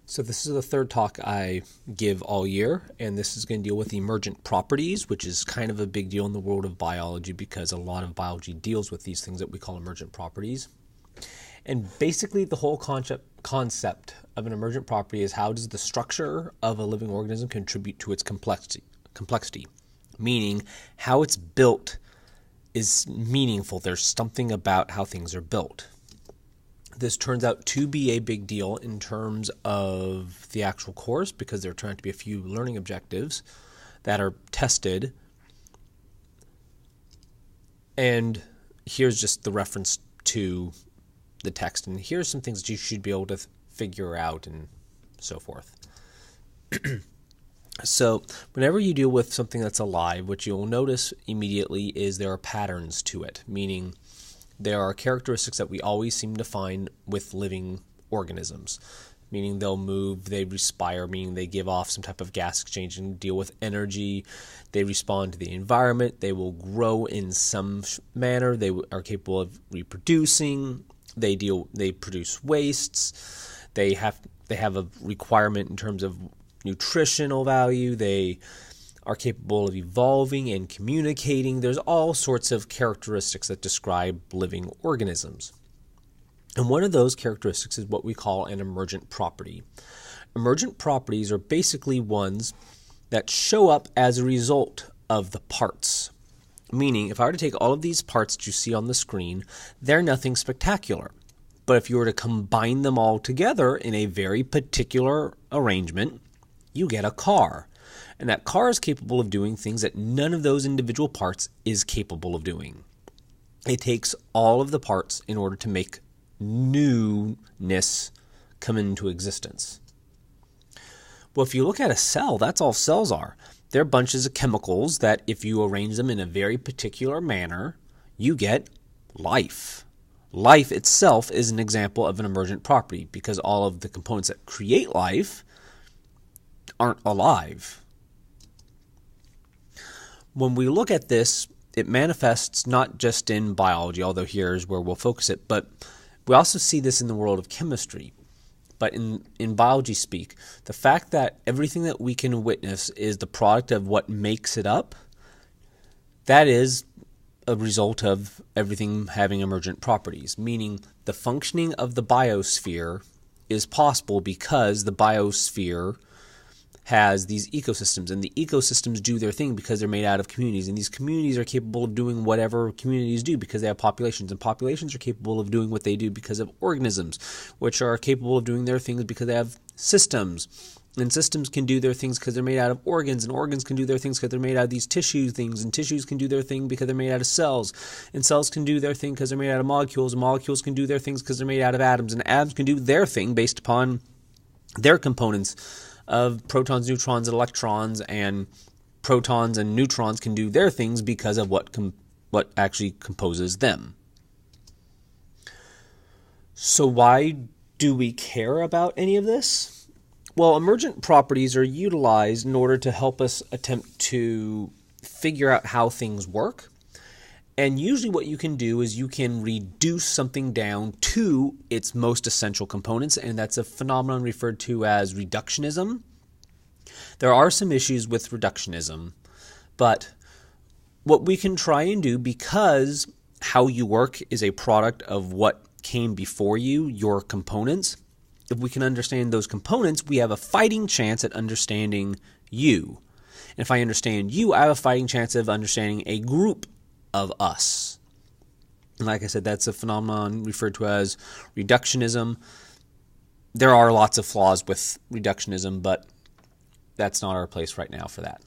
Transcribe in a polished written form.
So this is the third talk I give all year, and this is going to deal with emergent properties, which is kind of a big deal in the world of biology because a lot of biology deals with these things that we call emergent properties. And basically the whole concept of an emergent property is how does the structure of a living organism contribute to its complexity, meaning how it's built is meaningful. There's something about how things are built. This turns out to be a big deal in terms of the actual course because there turn out to be a few learning objectives that are tested. And here's just the reference to the text. And here's some things that you should be able to figure out and so forth. So whenever you deal with something that's alive, what you'll notice immediately is there are patterns to it, meaning there are characteristics that we always seem to find with living organisms, meaning they'll move, they respire, meaning they give off some type of gas exchange and deal with energy. They respond to the environment. They will grow in some manner. They are capable of reproducing. They produce wastes. They have a requirement in terms of nutritional value. They are capable of evolving and communicating. There's all sorts of characteristics that describe living organisms. And one of those characteristics is what we call an emergent property. Emergent properties are basically ones that show up as a result of the parts. Meaning, if I were to take all of these parts that you see on the screen, they're nothing spectacular. But if you were to combine them all together in a very particular arrangement, you get a car. And that car is capable of doing things that none of those individual parts is capable of doing. It takes all of the parts in order to make newness come into existence. Well, if you look at a cell, that's all cells are. They're bunches of chemicals that if you arrange them in a very particular manner, you get life. Life itself is an example of an emergent property because all of the components that create life aren't alive. When we look at this, it manifests not just in biology, although here's where we'll focus it, but we also see this in the world of chemistry. But in biology speak, the fact that everything that we can witness is the product of what makes it up, that is a result of everything having emergent properties, meaning the functioning of the biosphere is possible because the biosphere has these ecosystems, and the ecosystems do their thing because they're made out of communities, and these communities are capable of doing whatever communities do because they have populations, and populations are capable of doing what they do because of organisms, which are capable of doing their things because they have systems, and systems can do their things because they're made out of organs, and organs can do their things because they're made out of these tissue things, and tissues can do their thing because they're made out of cells, and cells can do their thing because they're made out of molecules, and molecules can do their things because they're made out of atoms, and atoms can do their thing based upon their components of protons, neutrons, and electrons, and protons and neutrons can do their things because of what actually composes them. So why do we care about any of this? Well, emergent properties are utilized in order to help us attempt to figure out how things work. And usually what you can do is you can reduce something down to its most essential components, and that's a phenomenon referred to as reductionism. There are some issues with reductionism, but what we can try and do, because how you work is a product of what came before you, your components, if we can understand those components, we have a fighting chance at understanding you. And if I understand you, I have a fighting chance of understanding a group of us. And like I said, that's a phenomenon referred to as reductionism. There are lots of flaws with reductionism, but that's not our place right now for that.